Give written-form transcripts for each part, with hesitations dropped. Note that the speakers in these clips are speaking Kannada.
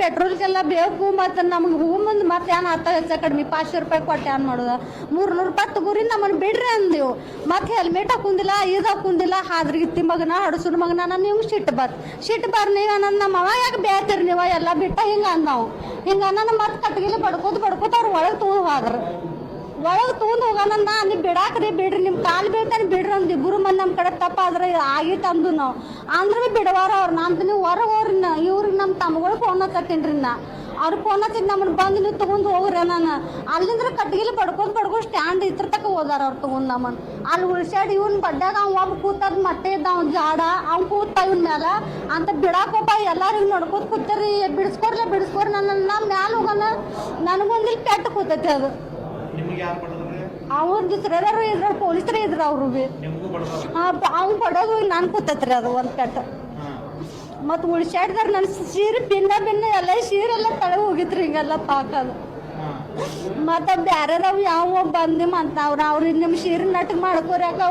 ಪೆಟ್ರೋಲ್ಗೆಲ್ಲ ಬೇಕು ಮತ್ತು ನಮಗೆ ಹೂ ಮುಂದೆ ಮತ್ತೆ ಏನು ಹತ್ತ ಹೆಚ್ಚ ಕಡಿಮೆ 500 ರೂಪಾಯಿ ಕೊಟ್ಟು ಏನು ಮಾಡೋದು 300 ರೂಪಾಯಿ ತಗೋರಿ ನಮ್ಮನ್ನು ಬಿಡ್ರಿ ಅಂದೆವು ಮತ್ತು ಹೆಲ್ಮೆಟ್ ಹಾಕುಂದಿಲ್ಲ ಇದು ಹಾಕುಂದಿಲ್ಲ ಹಾದ್ರಿಗಿತ್ತಿ ಮಗನ ಹಡಸುನ ಮಗನ ನಾನು ನಿಮ್ಗೆ ಸಿಟ್ಟು ಬರ್ರಿ ನೀವು ಅನ್ನೋದು ನಮ್ಮ ಅವ ಯಾಕೆ ಬೇತೀರಿ ನೀವು ಎಲ್ಲ ಬಿಟ್ಟ ಹಿಂಗೆ ಅಂದವು ಹಿಂಗೆ ಅನ್ನೋದು ಮತ್ತೆ ಕಟ್ಗಿಲಿ ಬಡ್ಕೋತ ಅವ್ರು ಒಳಗೆ ತೊಗೊಂಡು ಹೋದ್ರು ಒಳಗೆ ತೊಗೊಂಡು ಹೋಗೋಣ ನೀವು ಬಿಡಾಕ್ರಿ ಬಿಡ್ರಿ ನಿಮ್ಮ ಕಾಲು ಬೀಳ್ತಾನೆ ಬಿಡ್ರಿ ಅಂದು ಇಬ್ಬರು ಮಂದಿ ನಮ್ಮ ಕಡೆ ತಪ್ಪಾದ್ರೆ ಆಗಿತ್ತು ಅಂದು ನಾವು ಅಂದ್ರೆ ಬಿಡವಾರ ಅವ್ರು ನಾನು ನೀವು ಹೊರಗೆ ಹೋಗ್ರಿ ಇವ್ರಿಗೆ ನಮ್ಮ ತಮ್ಮಗಳು ಫೋನ್ ಹಚ್ಚತ್ತೀನಿ ರೀ ಅವ್ರು ಫೋನ್ ಹಚ್ಚಿದ್ದು ನಮ್ಮನ್ನು ಬಂದು ನೀವು ತೊಗೊಂಡು ಹೋಗ್ರಿ ನಾನು ಅಲ್ಲಿಂದ್ರೆ ಕಟ್ಗಿಲಿ ಬಡ್ಕೊಂಡು ಸ್ಟ್ಯಾಂಡ್ ಇತ್ರ ತಕ ಹೋದಾರ ಅವ್ರು ತೊಗೊಂಡು ನಮ್ಮನ್ನು ಅಲ್ಲಿ ಉಳ್ಸ್ಯಾಡಿ ಇವ್ನ ಬಡ್ಡ್ಯಾಗ ಅವ್ನು ಒಬ್ಬ ಕೂತದ ಮತ್ತೆ ಇದ್ದ ಅವ್ನು ಜಾಡ ಅವ್ನು ಕೂತ ಇವ್ನ ಮೇಲೆ ಅಂತ ಬಿಡಾಕೋಪ ಎಲ್ಲರಿಗೂ ನೋಡ್ಕೋತ ಕೂತಾರಿ ಬಿಡಿಸ್ಕೋರಿ ನನ್ನ ಮ್ಯಾಲೆ ಹೋಗೋಣ ನನಗೊಂದಿಲ್ಲಿ ಪೆಟ್ಟು ಕೂತೈತಿ ಅದು ಅವ್ರ ದುಸ್ರೆದಾರು ಇದ್ರ ಪೊಲೀಸರೇ ಇದ್ರು ಅವರು ಭೀ ಅವ್ನು ಬಡೋದು ನಾನು ಕೂತೈತ್ರಿ ಅದು ಒಂದು ಪೆಟ್ಟು ಮತ್ತು ಉಳ್ಸ್ಯಾಡ್ದಾರ ನನ್ನ ಸೀರೆ ಭಿನ್ನ ಎಲ್ಲ ಸೀರೆಲ್ಲ ತಳ ಹೋಗಿತ್ರಿ ಹಿಂಗೆಲ್ಲ ಪಾಕದು ಮತ್ತು ಬೇರೆದವು ಯಾವ ಬಂದು ಅಂತ ಅವ್ರು ನಿಮ್ಮ ಸೀರೆ ನಟ ಮಾಡ್ಕೋರಿ ಯಾಕೆ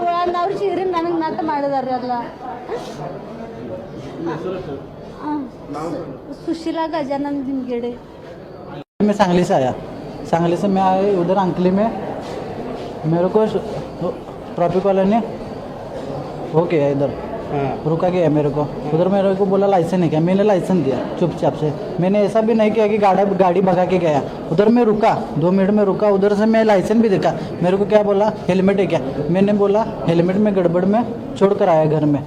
ಅವ್ರ ಸೀರೆ ನನಗೆ ನಟ ಮಾಡಿದಾರೆ ಎಲ್ಲ सुशीला गजानन दिनगेड़े। मैं सांगली से आया, सांगली से मैं आया उधर अंकली में मेरे को ट्रैफिक वाले ने हो गया इधर रुका गया मेरे को उधर मेरे को बोला लाइसेंस नहीं किया मैंने लाइसेंस दिया चुपचाप से मैंने ऐसा भी नहीं किया कि गाड़ी भगा के गया उधर मैं रुका 2 मिनट में रुका उधर से मैं लाइसेंस भी देखा मेरे को क्या बोला हेलमेट है क्या मैंने बोला हेलमेट में गड़बड़ में छोड़ कर आया घर में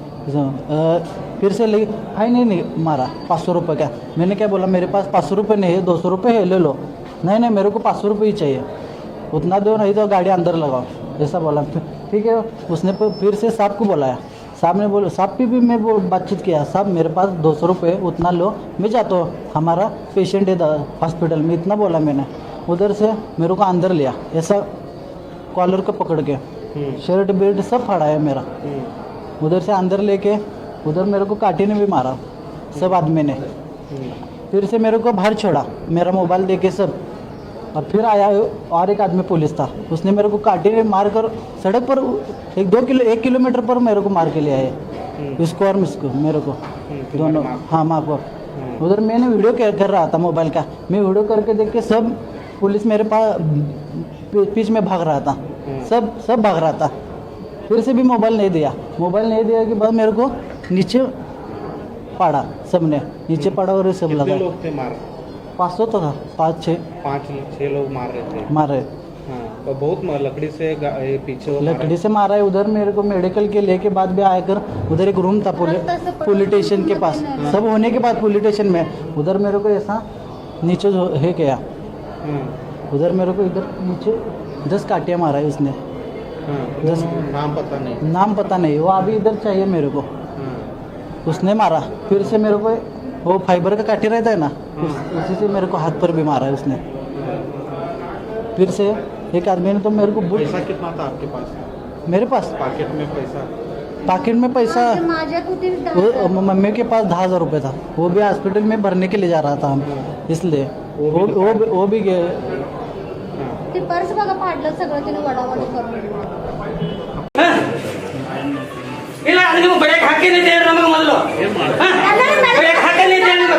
फिर से ले भाई नहीं मारा 500 रुपये का मैंने क्या बोला मेरे पास 500 रुपये नहीं है 200 रुपये है ले लो नहीं मेरे को 500 रुपये ही चाहिए उतना दो नहीं तो गाड़ी अंदर लगाओ ऐसा बोला ठीक है उसने फिर से साहब को बुलाया साहब ने बोला साहब भी मैं वो बातचीत किया साहब मेरे पास 200 रुपये उतना लो मैं जाता हूँ हमारा पेशेंट है हॉस्पिटल में इतना बोला मैंने उधर से मेरे को अंदर लिया ऐसा कॉलर को पकड़ के शर्ट बेल्ट सब फाड़ा है मेरा उधर से अंदर लेके उधर मेरे को काटी ने भी मारा सब आदमी ने फिर से मेरे को बाहर छोड़ा मेरा मोबाइल दे के सब और फिर आया और एक आदमी पुलिस था उसने मेरे को काटी ने मार कर सड़क पर 1 किलोमीटर पर मेरे को मार के ले आए इसको और इसको मेरे को दोनों हाँ माँ को उधर मैंने वीडियो कर रहा था मोबाइल का मैं वीडियो करके देख के सब पुलिस मेरे पास पीछे में भाग रहा था सब भाग रहा था फिर से भी मोबाइल नहीं दिया कि बाद मेरे को नीचे पड़ा सबने नीचे पड़ा और सब लगा लोग थे मार 500 तो था 5-6 लोग मार रहे थे तो बहुत लकड़ी से पीछे लकड़ी से मारा है उधर मेरे को मेडिकल के लेके बाद भी आकर उधर एक रूम था पुलिस स्टेशन के पास सब होने के बाद पुलिस स्टेशन में उधर मेरे को ऐसा नीचे है क्या उधर मेरे को इधर नीचे 10 काटियाँ मारा है उसने नाम पता नहीं वो अभी इधर चाहिए मेरे को उसने मारा फिर से मेरे को वो फाइबर का काटी रहता है ना उसी से मेरे को हाथ पर भी मारा है उसने फिर से एक आदमी ने तो मेरे को पैसा कितना था आपके पास मेरे पास पाकेट में पैसा वो मम्मी के पास 10,000 रुपये था वो भी हॉस्पिटल में भरने के लिए जा रहा था हम इसलिए वो भी गए ते पर्स बघा फाडलं सगळं तिने वडावडी करून ಇಲ್ಲ ಅದು ನೀವು ಬಡಕ್ ಹಾಕಿನೇ ದೇವ್ರ ನಮಗೆ ಮೊದಲು ಬಡಕ್ ಹಾಕಿನೇ ದೇವ್ರ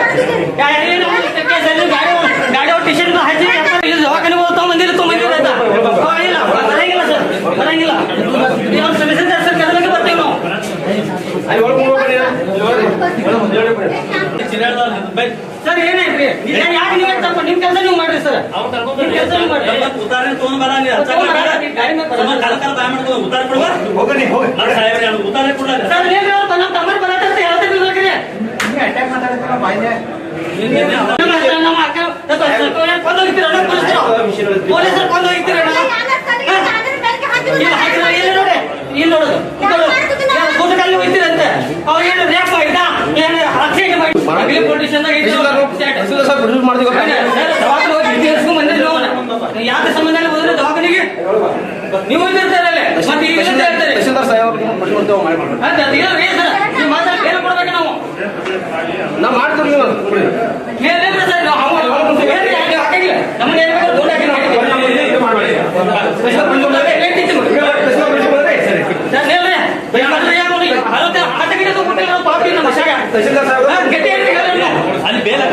ಗಾಡಿ ಟಿಶರ್ಟ್ ಹಾಕಿ ಇದು ದವಾಖಾನೆ ತೊಗೊಂಬಂದಿಲ್ಲ ಇಲ್ಲ ಬರಂಗಿಲ್ಲ ಯಾವ ಸಮಸ್ಯೆ ಸರ್ ಕದಲಕ್ಕೆ ಬರ್ತೀವಿ ನಾವು ಸರ್ ಏನಾಯ್ತು ಯಾಕೆ ನೀವು ತಪ್ಪ ನಿಮ್ಮ ಕೆಲಸ ನೀವು ಮಾಡ್ರಿ ಸರ್ ಉತ್ತಾರ ತೊಗೊಂಡ್ ಬರಂಗ ಸರ್ ನಮ್ಮ ತಮ್ಮರ್ ಬರತ್ತೆ ಹೇಳ್ತಿರ್ಬೇಕ್ರಿ ಪೊಲೀಸರು ಕೊಂದು ಹೋಗ್ತೀರ ಇಲ್ಲಿ ನೋಡೋದು ಗುಡ್ಡಲ್ಲಿ ಹೋಗ್ತೀರಂತೆ ಅವ್ರು ಏನು ರ್ಯಾಪ್ ಆಯ್ತಾ ಏನು ಆಕ್ಸಿಡೆಂಟ್ ಮಾಡಿ ಯಾಕೆ ಸಂಬಂಧ ಹೋದ್ರೆ ದವಾಖಾನೆಗೆ ನೀವು ಹೋಗಿರ್ತಾರಲ್ಲ ಮತ್ತೆ ಈಗ ಹೇಳ್ತಾರೆ ಏನು ಕೊಡ್ಬೇಕು ನಾವು ಮಾಡ್ತೀವಿ ಹೇಳಿದ್ರೆ ಸರ್ ಹಾಕಿಲ್ಲ ನಮ್ಗೆ ಅಲ್ಲಿ ಬೇರೆ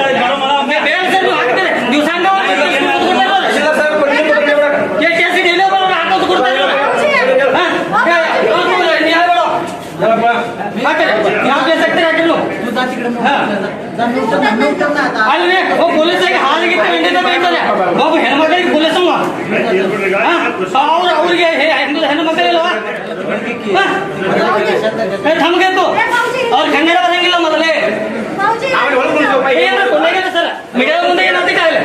ಅಲ್ವೇ ಪೊಲೀಸಾಗಿ ಹಾಲಿಗಿತ್ತು ಹಿಂದಿದ್ದ ಬೈತಾರೆ ಒಬ್ಬ ಹೆಣ್ಮಕ್ಳಿಗೆ ಪೊಲೀಸ್ ಅವ್ರಿಗೆ ಹೆಣ್ಣು ಮಕ್ಕಳಿಲ್ವ ಥಮ್ಗೆತ್ತು ಅವ್ರು ಕನ್ನಡ ಬರಂಗಿಲ್ಲ ಮೊದಲೇ ಸರ್ ಮೀಡಿಯಾ ಮುಂದೆ ಏನಂತ ಕಾಯಿಲೆ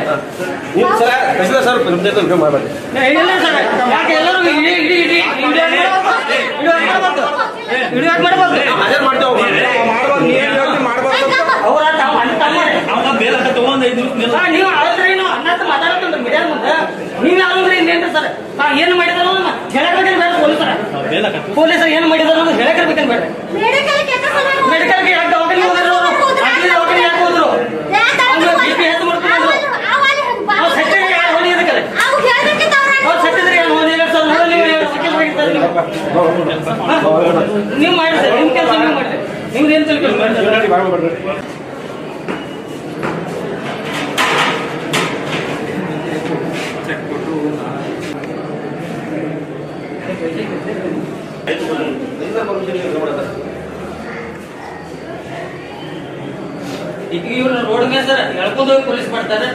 ಇಲ್ಲ ಸರ್ ಯಾಕೆ ಎಲ್ಲರೂ ನೀವು ಆದ್ರೆ ಮಾತಾಡತ್ತಂದ್ರೆ ಮೀಡಿಯಾ ಮುಂದೆ ನೀವು ಯಾವ್ದ್ರೆ ಇನ್ನೇನ್ರಿ ಸರ್ ಏನು ಮಾಡಿದಾರ ಹೇಳಕ್ಬೇಕೇನು ಬೇಡ ಪೊಲೀಸರು ಏನು ಮಾಡಿದಾರ ಹೇಳಕ್ಬೇಕೇನು ಬೇಡ ಮೆಡಿಕಲ್ಗೆ ಯಾಕೆ ದವಾಖಾನೆ ಹೋದ್ರು ದವಾಖಾನೆ ಯಾಕೆ ಹೋದ್ರು ಬಿ ಪಿ ಹೆಚ್ಚು ಮಾಡ್ಕೊಂಡು ಅವ್ರು ಸತ್ತಿದ್ರೆ ಯಾರು ಹೋಗಿ ಇದಕ್ಕೆ ಅವ್ರು ಸತ್ತಿದ್ರೆ ಯಾರು ಹೋಗಿ ಸರ್ ನೀವು ಮಾಡಿ ಸರ್ ನಿಮ್ಮ ಕೆಲಸ ನೀವು ಮಾಡಿರಿ ನಿಮ್ದು ಏನು ತಿಳ್ಕೊಂಡು ಈಗ ಇವ್ರು ರೋಡ್ ಮೇಲೆ ಸರ್ ಎಳ್ಕೊಂಡು ಹೋಗಿ ಪೊಲೀಸ್ ಮಾಡ್ತಾರೆ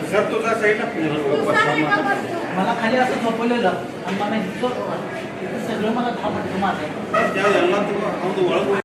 सर तुझा साईड मला खाली असं झोपवलेलं आणि मला इतकं सगळं मला घाम मारलं.